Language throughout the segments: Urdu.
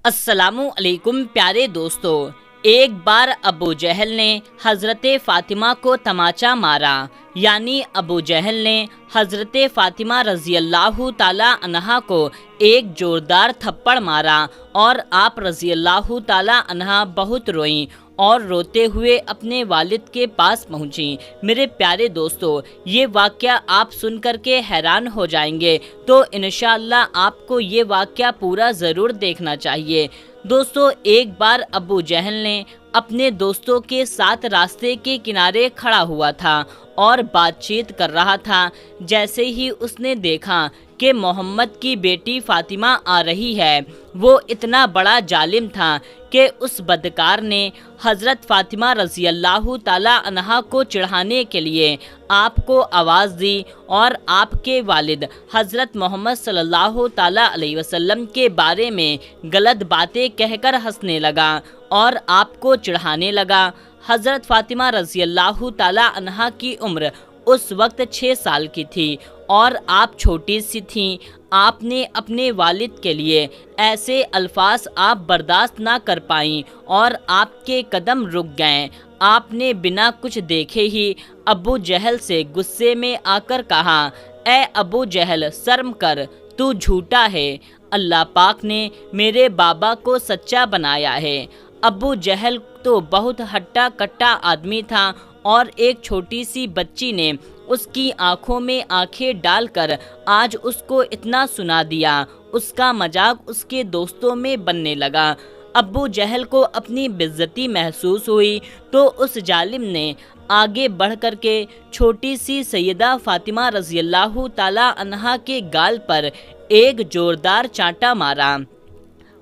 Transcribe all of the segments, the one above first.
السلام علیکم پیارے دوستو۔ ایک بار ابو جہل نے حضرت فاطمہ کو تماچا مارا، یعنی ابو جہل نے حضرت فاطمہ رضی اللہ تعالی عنہا کو ایک زوردار تھپڑ مارا اور آپ رضی اللہ تعالی عنہا بہت روئیں اور روتے ہوئے اپنے والد کے پاس پہنچیں۔ میرے پیارے دوستو، یہ واقعہ آپ سن کر کے حیران ہو جائیں گے، تو انشاءاللہ آپ کو یہ واقعہ پورا ضرور دیکھنا چاہیے۔ دوستو، ایک بار ابو جہل نے اپنے دوستوں کے ساتھ راستے کے کنارے کھڑا ہوا تھا اور بات چیت کر رہا تھا۔ جیسے ہی اس نے دیکھا کہ محمد کی بیٹی فاطمہ آ رہی ہے، وہ اتنا بڑا ظالم تھا کہ اس بدکار نے حضرت فاطمہ رضی اللہ تعالی عنہا کو چڑھانے کے لیے آپ کو آواز دی اور آپ کے والد حضرت محمد صلی اللہ تعالی علیہ وسلم کے بارے میں غلط باتیں کہہ کر ہنسنے لگا اور آپ کو چڑھانے لگا۔ حضرت فاطمہ رضی اللہ تعالی عنہا کی عمر اس وقت 6 سال کی تھی اور آپ چھوٹی سی تھیں۔ آپ نے اپنے والد کے لیے ایسے الفاظ آپ برداشت نہ کر پائیں اور آپ کے قدم رک گئے۔ آپ نے بنا کچھ دیکھے ہی ابو جہل سے غصے میں آ کر کہا، اے ابو جہل، شرم کر، تو جھوٹا ہے، اللہ پاک نے میرے بابا کو سچا بنایا ہے۔ ابو جہل تو بہت ہٹا کٹا آدمی تھا اور ایک چھوٹی سی بچی نے اس کی آنکھوں میں آنکھیں ڈال کر آج اس کو اتنا سنا دیا۔ اس کا مذاق اس کے دوستوں میں بننے لگا۔ ابو جہل کو اپنی بے عزتی محسوس ہوئی تو اس ظالم نے آگے بڑھ کر کے چھوٹی سی سیدہ فاطمہ رضی اللہ تعالی عنہا کے گال پر ایک زوردار چانٹا مارا۔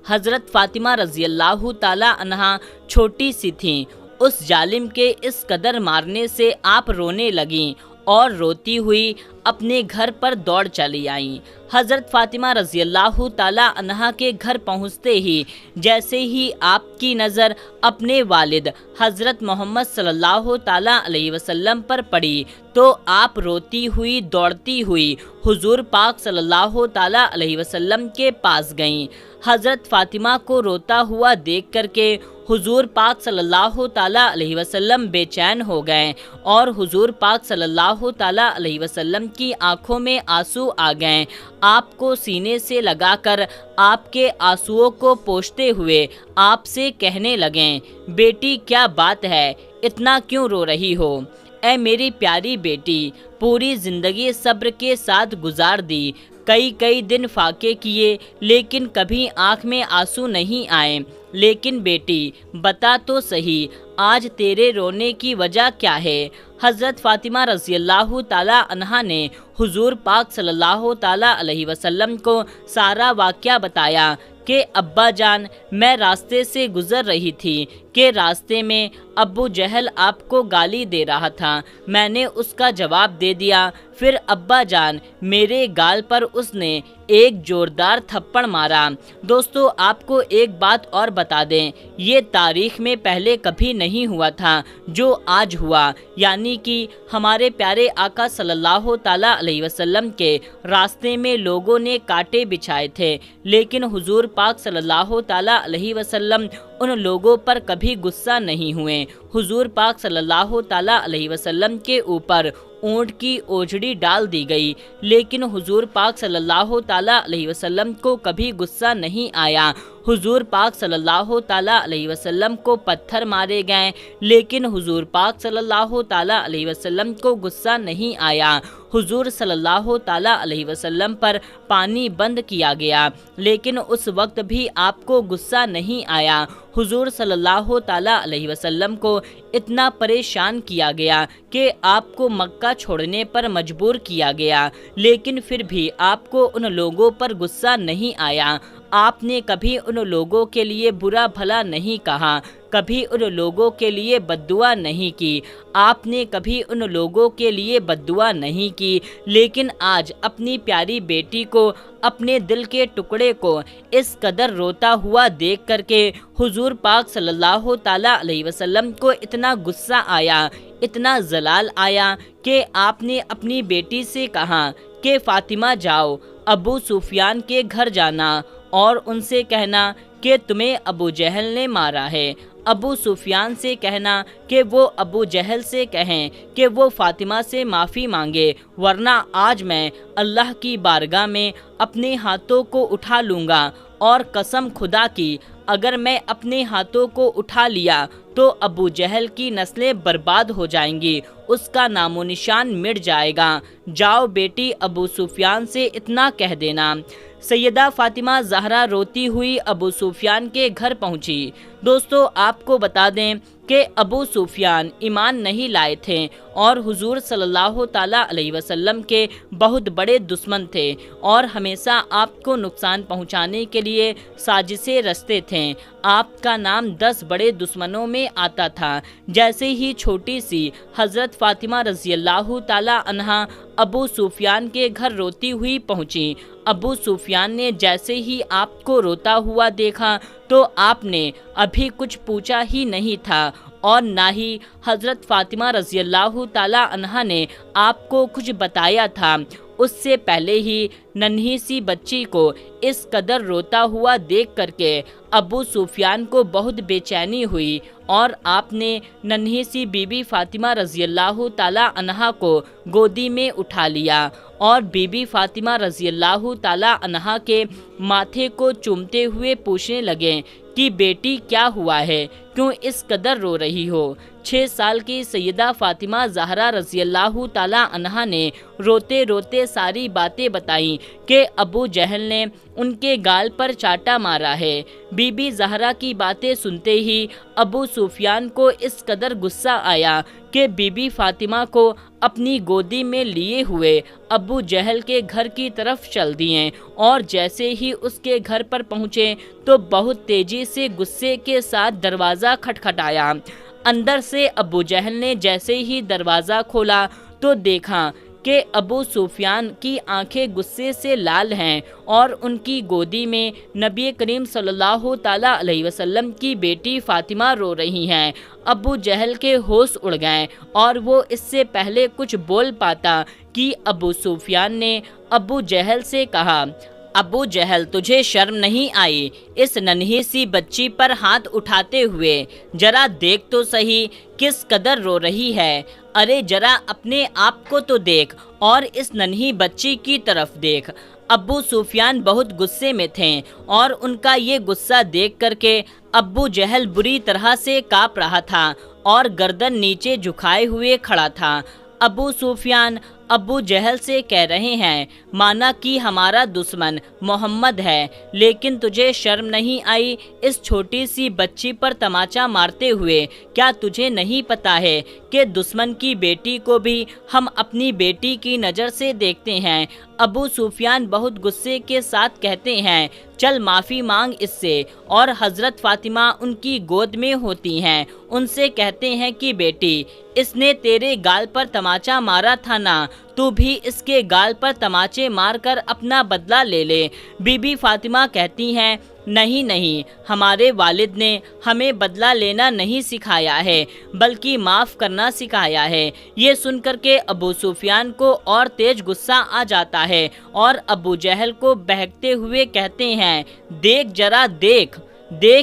حضرت فاطمہ رضی اللہ تعالی عنہا چھوٹی سی تھیں۔ اس ظالم کے اس قدر مارنے سے آپ رونے لگیں اور روتی ہوئی اپنے گھر پر دوڑ چلی آئیں۔ حضرت فاطمہ رضی اللہ تعالی عنہا کے گھر پہنچتے ہی جیسے ہی آپ کی نظر اپنے والد حضرت محمد صلی اللہ تعالی علیہ وسلم پر پڑی تو آپ روتی ہوئی دوڑتی ہوئی حضور پاک صلی اللہ تعالی علیہ وسلم کے پاس گئیں۔ حضرت فاطمہ کو روتا ہوا دیکھ کر کے حضور پاک صلی اللہ تعالی علیہ وسلم بے چین ہو گئے اور حضور پاک صلی اللہ تعالی علیہ وسلم کی آنکھوں میں آنسو آ گئے۔ آپ کو سینے سے لگا کر آپ کے آنسوؤں کو پوچھتے ہوئے آپ سے کہنے لگیں، بیٹی کیا بات ہے، اتنا کیوں رو رہی ہو؟ اے میری پیاری بیٹی، پوری زندگی صبر کے ساتھ گزار دی، کئی دن فاقے کیے لیکن کبھی آنکھ میں آنسو نہیں آئے، لیکن بیٹی بتا تو صحیح آج تیرے رونے کی وجہ کیا ہے؟ حضرت فاطمہ رضی اللہ تعالی عنہا نے حضور پاک صلی اللہ تعالی علیہ وسلم کو سارا واقعہ بتایا کہ ابا جان، میں راستے سے گزر رہی تھی کہ راستے میں ابو جہل آپ کو گالی دے رہا تھا، میں نے اس کا جواب دے دیا، پھر ابا جان میرے گال پر اس نے ایک زوردار تھپڑ مارا۔ دوستو، آپ کو ایک بات اور بتا دیں، یہ تاریخ میں پہلے کبھی نہیں ہوا تھا جو آج ہوا، یعنی کہ ہمارے پیارے آقا صلی اللہ تعالی علیہ وسلم کے راستے میں لوگوں نے کانٹے بچھائے تھے، لیکن حضور پاک صلی اللہ تعالی علیہ وسلم ان لوگوں پر کبھی غصہ نہیں ہوئے۔ حضور پاک صلی اللہ تعالی علیہ وسلم کے اوپر اونٹ کی اوجڑی ڈال دی گئی، لیکن حضور پاک صلی اللہ تعالی علیہ وسلم کو کبھی غصہ نہیں آیا۔ حضور پاک صلی اللہ تعالی علیہ وسلم کو پتھر مارے گئے، لیکن حضور پاک صلی اللہ تعالی علیہ وسلم کو غصہ نہیں آیا۔ حضور صلی اللہ تعالی علیہ وسلم پر پانی بند کیا گیا، لیکن اس وقت بھی آپ کو غصہ نہیں آیا۔ حضور صلی اللہ تعالی علیہ وسلم کو اتنا پریشان کیا گیا کہ آپ کو مکہ چھوڑنے پر مجبور کیا گیا، لیکن پھر بھی آپ کو ان لوگوں پر غصہ نہیں آیا۔ آپ نے کبھی ان لوگوں کے لیے برا بھلا نہیں کہا، کبھی ان لوگوں کے لیے بد دعا نہیں کی، آپ نے کبھی ان لوگوں کے لیے بد دعا نہیں کی، لیکن آج اپنی پیاری بیٹی کو، اپنے دل کے ٹکڑے کو اس قدر روتا ہوا دیکھ کر کے حضور پاک صلی اللہ تعالی علیہ وسلم کو اتنا غصہ آیا، اتنا جلال آیا کہ آپ نے اپنی بیٹی سے کہا کہ فاطمہ جاؤ، ابو سفیان کے گھر جانا اور ان سے کہنا کہ تمہیں ابو جہل نے مارا ہے۔ ابو سفیان سے کہنا کہ وہ ابو جہل سے کہیں کہ وہ فاطمہ سے معافی مانگے، ورنہ آج میں اللہ کی بارگاہ میں اپنے ہاتھوں کو اٹھا لوں گا، اور قسم خدا کی اگر میں اپنے ہاتھوں کو اٹھا لیا تو ابو جہل کی نسلیں برباد ہو جائیں گی، اس کا نام و نشان مٹ جائے گا۔ جاؤ بیٹی، ابو سفیان سے اتنا کہہ دینا۔ سیدہ فاطمہ زہرا روتی ہوئی ابو سفیان کے گھر پہنچی۔ دوستو، آپ کو بتا دیں کہ ابو سفیان ایمان نہیں لائے تھے اور حضور صلی اللہ تعالیٰ علیہ وسلم کے بہت بڑے دشمن تھے، اور ہمیشہ آپ کو نقصان پہنچانے کے لیے سازشیں رچتے تھے۔ آپ کا نام 10 بڑے دشمنوں میں آتا تھا۔ جیسے ہی چھوٹی سی حضرت فاطمہ رضی اللہ تعالیٰ عنہا ابو سفیان کے گھر روتی ہوئی پہنچی، ابو سفیان نے جیسے ہی آپ کو روتا ہوا دیکھا تو آپ نے ابھی کچھ پوچھا ہی نہیں تھا، اور نہ ہی حضرت فاطمہ رضی اللہ تعالیٰ عنہا نے آپ کو کچھ بتایا تھا۔ اس سے پہلے ہی ننھی سی بچی کو اس قدر روتا ہوا دیکھ کر کے ابو سفیان کو بہت بے چینی ہوئی، اور آپ نے ننھی سی بی بی فاطمہ رضی اللہ تعالیٰ عنہا کو گودی میں اٹھا لیا، اور بی بی فاطمہ رضی اللہ تعالیٰ عنہا کے ماتھے کو چومتے ہوئے پوچھنے لگے کہ بیٹی کیا ہوا ہے، کیوں اس قدر رو رہی ہو؟ 6 سال کی سیدہ فاطمہ زہرا رضی اللہ تعالیٰ عنہا نے روتے روتے ساری باتیں بتائیں کہ ابو جہل نے ان کے گال پر چاٹا مارا ہے۔ بی بی زہرا کی باتیں سنتے ہی ابو سفیان کو اس قدر غصہ آیا کہ بی بی فاطمہ کو اپنی گودی میں لیے ہوئے ابو جہل کے گھر کی طرف چل دیے، اور جیسے ہی اس کے گھر پر پہنچے تو بہت تیزی سے غصے کے ساتھ دروازہ کھٹکھٹایا۔ اندر سے ابو جہل نے جیسے ہی دروازہ کھولا تو دیکھا کہ ابو سفیان کی آنکھیں غصے سے لال ہیں، اور ان کی گودی میں نبی کریم صلی اللہ تعالیٰ علیہ وسلم کی بیٹی فاطمہ رو رہی ہیں۔ ابو جہل کے ہوش اڑ گئے، اور وہ اس سے پہلے کچھ بول پاتا کہ ابو سفیان نے ابو جہل سے کہا، ابو جہل تجھے شرم نہیں آئی اس ننھی سی بچی پر ہاتھ اٹھاتے ہوئے؟ ذرا دیکھ تو صحیح کس قدر رو رہی ہے۔ ارے ذرا اپنے آپ کو تو دیکھ اور اس ننھی بچی کی طرف دیکھ۔ ابو سفیان بہت غصے میں تھے، اور ان کا یہ غصہ دیکھ کر کے ابو جہل بری طرح سے کانپ رہا تھا اور گردن نیچے جھکائے ہوئے کھڑا تھا۔ ابو سفیان ابو جہل سے کہہ رہے ہیں، مانا کہ ہمارا دشمن محمد ہے، لیکن تجھے شرم نہیں آئی اس چھوٹی سی بچی پر تماچا مارتے ہوئے؟ کیا تجھے نہیں پتا ہے کہ دشمن کی بیٹی کو بھی ہم اپنی بیٹی کی نظر سے دیکھتے ہیں؟ ابو سفیان بہت غصے کے ساتھ کہتے ہیں، چل معافی مانگ اس سے۔ اور حضرت فاطمہ ان کی گود میں ہوتی ہیں، ان سے کہتے ہیں کہ بیٹی، اس نے تیرے گال پر تماچا مارا تھا نا، تو بھی اس کے گال پر تماچے مار کر اپنا بدلہ لے لے۔ بی بی فاطمہ کہتی ہیں، نہیں نہیں، ہمارے والد نے ہمیں بدلہ لینا نہیں سکھایا ہے، بلکہ معاف کرنا سکھایا ہے۔ یہ سن کر کے ابو سفیان کو اور تیز غصہ آ جاتا ہے، اور ابو جہل کو بہکتے ہوئے کہتے ہیں، دیکھ ذرا دیکھ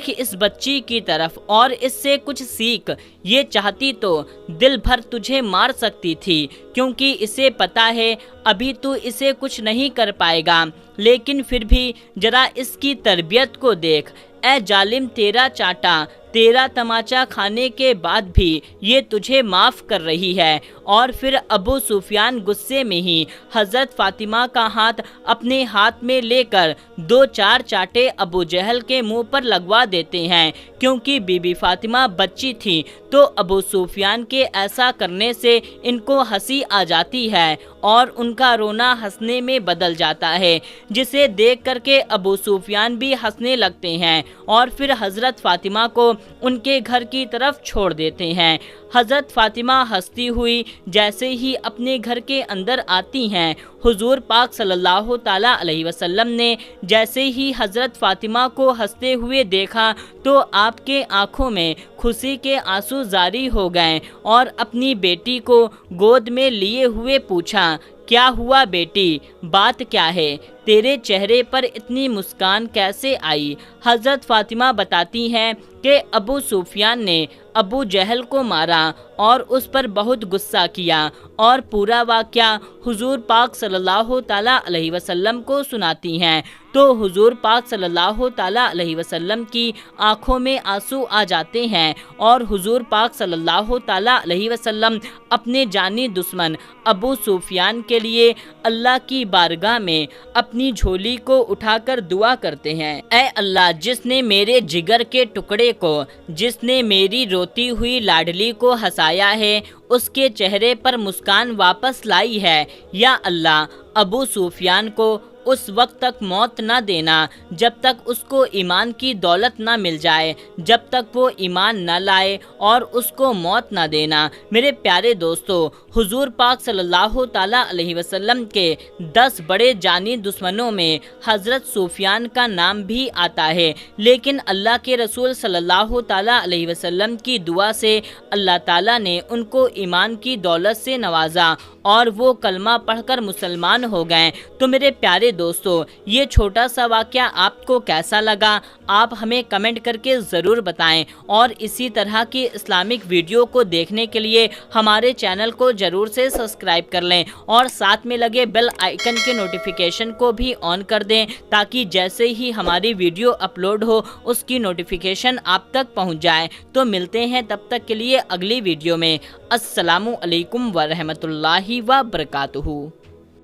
اس بچی کی طرف اور اس سے کچھ سیکھ۔ یہ چاہتی تو دل بھر تجھے مار سکتی تھی، کیونکہ اسے پتا ہے ابھی تو اسے کچھ نہیں کر پائے گا، لیکن پھر بھی ذرا اس کی تربیت کو دیکھ۔ اے ظالم، تیرا چاٹا، تیرا تماچا کھانے کے بعد بھی یہ تجھے معاف کر رہی ہے۔ اور پھر ابو سفیان غصے میں ہی حضرت فاطمہ کا ہاتھ اپنے ہاتھ میں لے کر 2-4 چاٹے ابو جہل کے منہ پر لگوا دیتے ہیں۔ کیونکہ بی بی فاطمہ بچی تھی تو ابو سفیان کے ایسا کرنے سے ان کو ہنسی آ جاتی ہے، اور ان کا رونا ہنسنے میں بدل جاتا ہے، جسے دیکھ کر کے ابو سفیان بھی ہنسنے لگتے ہیں، اور پھر حضرت فاطمہ کو ان کے گھر کی طرف چھوڑ دیتے ہیں۔ حضرت فاطمہ ہنستی ہوئی جیسے ہی اپنے گھر کے اندر آتی ہیں، حضور پاک صلی اللہ تعالیٰ علیہ وسلم نے جیسے ہی حضرت فاطمہ کو ہنستے ہوئے دیکھا تو آپ کے آنکھوں میں خوشی کے آنسو جاری ہو گئے، اور اپنی بیٹی کو گود میں لیے ہوئے پوچھا کیا ہوا بیٹی، بات کیا ہے، تیرے چہرے پر اتنی مسکان کیسے آئی؟ حضرت فاطمہ بتاتی ہیں کہ ابو سفیان نے ابو جہل کو مارا اور اس پر بہت غصہ کیا، اور پورا واقعہ حضور پاک صلی اللہ تعالیٰ علیہ وسلم کو سناتی ہیں تو حضور پاک صلی اللہ تعالیٰ علیہ وسلم کی آنکھوں میں آنسو آ جاتے ہیں، اور حضور پاک صلی اللہ تعالیٰ علیہ وسلم اپنے جانی دشمن ابو سفیان کے لیے اللہ کی بارگاہ میں اپنی جھولی کو اٹھا کر دعا کرتے ہیں، اے اللہ، جس نے میرے جگر کے ٹکڑے کو، جس نے میری روتی ہوئی لاڈلی کو ہنسایا ہے، اس کے چہرے پر مسکان واپس لائی ہے، یا اللہ، ابو سفیان کو اس وقت تک موت نہ دینا جب تک اس کو ایمان کی دولت نہ مل جائے، جب تک وہ ایمان نہ لائے، اور اس کو موت نہ دینا۔ میرے پیارے دوستو، حضور پاک صلی اللہ تعالیٰ علیہ وسلم کے 10 بڑے جانی دشمنوں میں حضرت سفیان کا نام بھی آتا ہے، لیکن اللہ کے رسول صلی اللہ تعالیٰ علیہ وسلم کی دعا سے اللہ تعالیٰ نے ان کو ایمان کی دولت سے نوازا اور وہ کلمہ پڑھ کر مسلمان ہو گئے۔ تو میرے پیارے دوستو، یہ چھوٹا سا واقعہ آپ کو کیسا لگا؟ آپ ہمیں کمنٹ کر کے ضرور بتائیں، اور اسی طرح کی اسلامک ویڈیو کو دیکھنے کے لیے ہمارے چینل کو ضرور سے سبسکرائب کر لیں، اور ساتھ میں لگے بیل آئیکن کے نوٹیفیکیشن کو بھی آن کر دیں، تاکہ جیسے ہی ہماری ویڈیو اپلوڈ ہو اس کی نوٹیفیکیشن آپ تک پہنچ جائے۔ تو ملتے ہیں تب تک کے لیے اگلی ویڈیو میں۔ السلام علیکم ورحمۃ اللہ وبرکاتہ۔